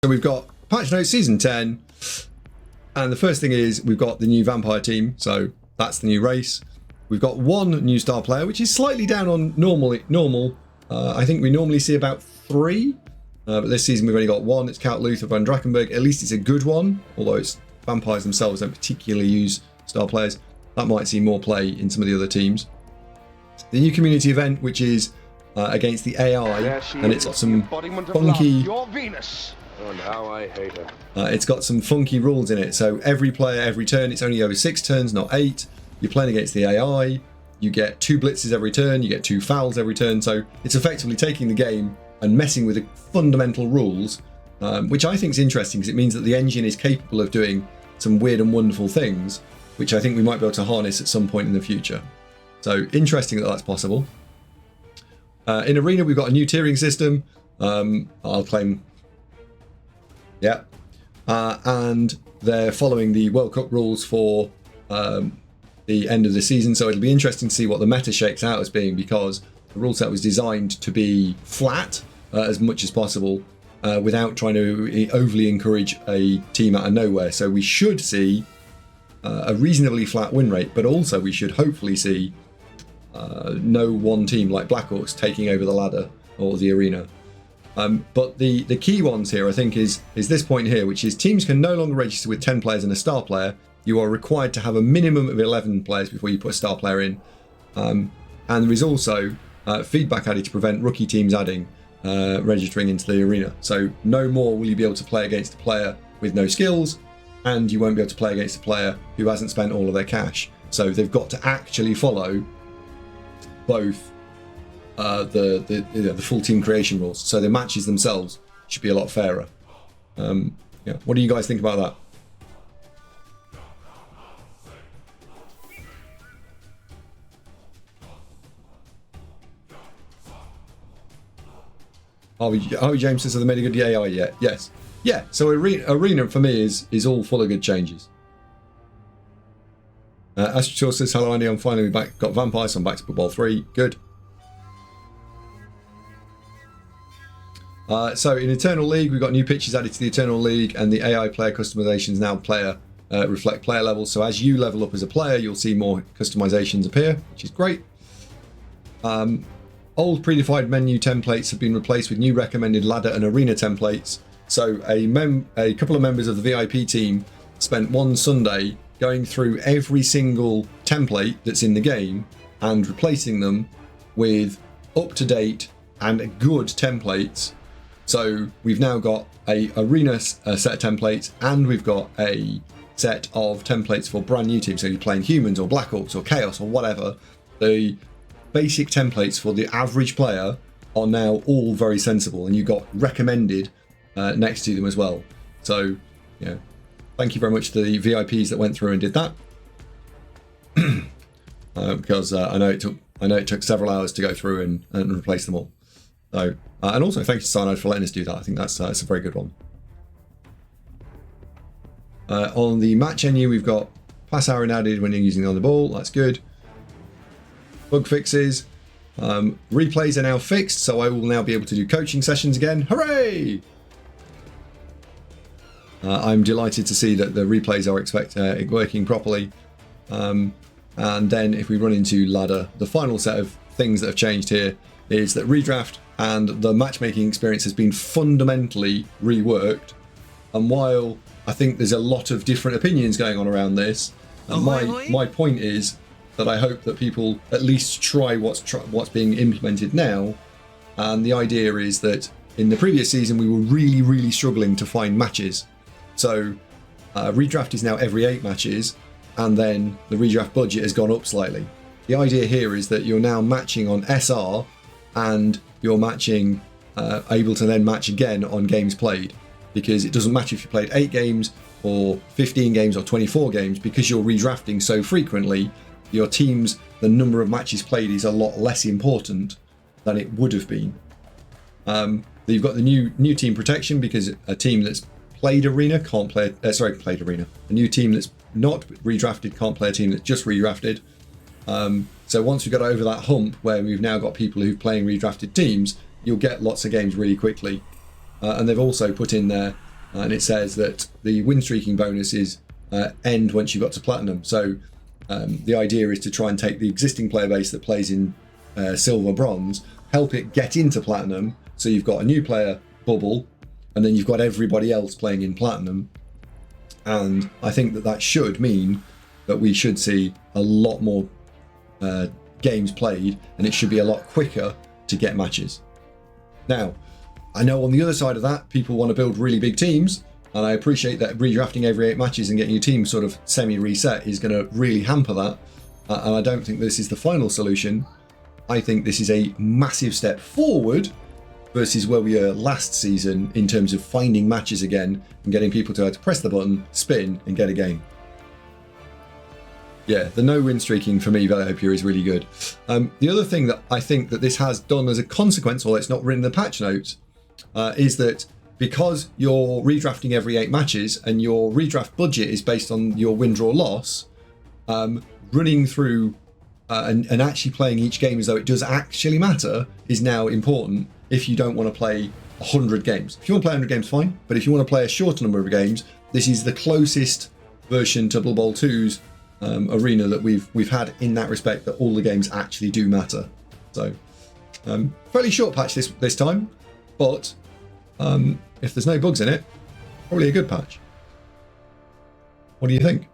So we've got Patch Notes Season 10, and the first thing is we've got the new Vampire team, so that's the new race. We've got one new star player, which is slightly down on normal. I think we normally see about 3, but this season we've only got 1. It's Count Luther von Drakenberg. At least it's a good one, although it's vampires themselves don't particularly use star players. That might see more play in some of the other teams. The new community event, which is against the AI, and it's got some funky... And how I hate her. It's got some funky rules in it. So every player, every turn, it's only over 6 turns, not 8. You're playing against the AI. You get 2 blitzes every turn. You get 2 fouls every turn. So it's effectively taking the game and messing with the fundamental rules, which I think is interesting because it means that the engine is capable of doing some weird and wonderful things, which I think we might be able to harness at some point in the future. So interesting that that's possible. In Arena, we've got a new tiering system. I'll claim... Yeah, and they're following the World Cup rules for the end of the season, so it'll be interesting to see what the meta shakes out as being, because the rule set was designed to be flat as much as possible without trying to overly encourage a team out of nowhere. So we should see a reasonably flat win rate, but also we should hopefully see no one team like Blackhawks taking over the ladder or the arena. But the key ones here, I think, is this point here, which is teams can no longer register with 10 players and a star player. You are required to have a minimum of 11 players before you put a star player in. And there is also feedback added to prevent rookie teams adding registering into the arena. So no more will you be able to play against a player with no skills, and you won't be able to play against a player who hasn't spent all of their cash. So they've got to actually follow both the full team creation rules, so the matches themselves should be a lot fairer. Yeah. What do you guys think about that? Harvey James says, have they made a good AI yet? Yes. Yeah, so Arena for me is all full of good changes. Astro says, hello Andy, I'm finally back, got vampires, so I'm back to Football 3. Good. So in Eternal League, we've got new pictures added to the Eternal League, and the AI player customizations now reflect player levels. So as you level up as a player, you'll see more customizations appear, which is great. Old predefined menu templates have been replaced with new recommended ladder and arena templates. So a couple of members of the VIP team spent one Sunday going through every single template that's in the game and replacing them with up-to-date and good templates. So we've now got a arena set of templates, and we've got a set of templates for brand new teams. So you're playing humans or Blackhawks or Chaos or whatever. The basic templates for the average player are now all very sensible, and you got recommended next to them as well. So yeah, thank you very much to the VIPs that went through and did that. Because I know it took several hours to go through and replace them all. So, and also thank you to Cyanide for letting us do that. I think that's a very good one. On the match menu, we've got pass hour added when you're using on the ball. That's good. Bug fixes. Replays are now fixed, so I will now be able to do coaching sessions again. Hooray! I'm delighted to see that the replays are working properly. And then if we run into ladder, the final set of things that have changed here is that redraft and the matchmaking experience has been fundamentally reworked. And while I think there's a lot of different opinions going on around this, my point is that I hope that people at least try what's being implemented now. And the idea is that in the previous season we were really struggling to find matches. So redraft is now every 8 matches, and then the redraft budget has gone up slightly. The idea here is that you're now matching on SR, and you're matching able to then match again on games played, because it doesn't matter if you played 8 games or 15 games or 24 games, because you're redrafting so frequently, your team's the number of matches played is a lot less important than it would have been. You've got the new team protection, because a team that's played arena can't play played arena. A new team that's not redrafted can't play a team that's just redrafted. So once we got over that hump where we've now got people who are playing redrafted teams, you'll get lots of games really quickly. And they've also put in there and it says that the win streaking bonuses end once you've got to platinum. So the idea is to try and take the existing player base that plays in silver, bronze, help it get into platinum, so you've got a new player bubble, and then you've got everybody else playing in platinum. And I think that should mean that we should see a lot more games played, and it should be a lot quicker to get matches. Now, I know on the other side of that, people want to build really big teams, and I appreciate that redrafting every 8 matches and getting your team sort of semi-reset is going to really hamper that, and I don't think this is the final solution. I think this is a massive step forward versus where we were last season in terms of finding matches again and getting people to press the button, spin, and get a game. Yeah, the no win streaking for me, Valiopia, is really good. The other thing that I think that this has done as a consequence, although it's not written in the patch notes, is that because you're redrafting every 8 matches and your redraft budget is based on your win, draw, loss, running through and actually playing each game as though it does actually matter is now important if you don't want to play 100 games. If you want to play 100 games, fine, but if you want to play a shorter number of games, this is the closest version to Blood Bowl 2's arena that we've had in that respect, that all the games actually do matter. So fairly short patch this time, but if there's no bugs in it, probably a good patch. What do you think?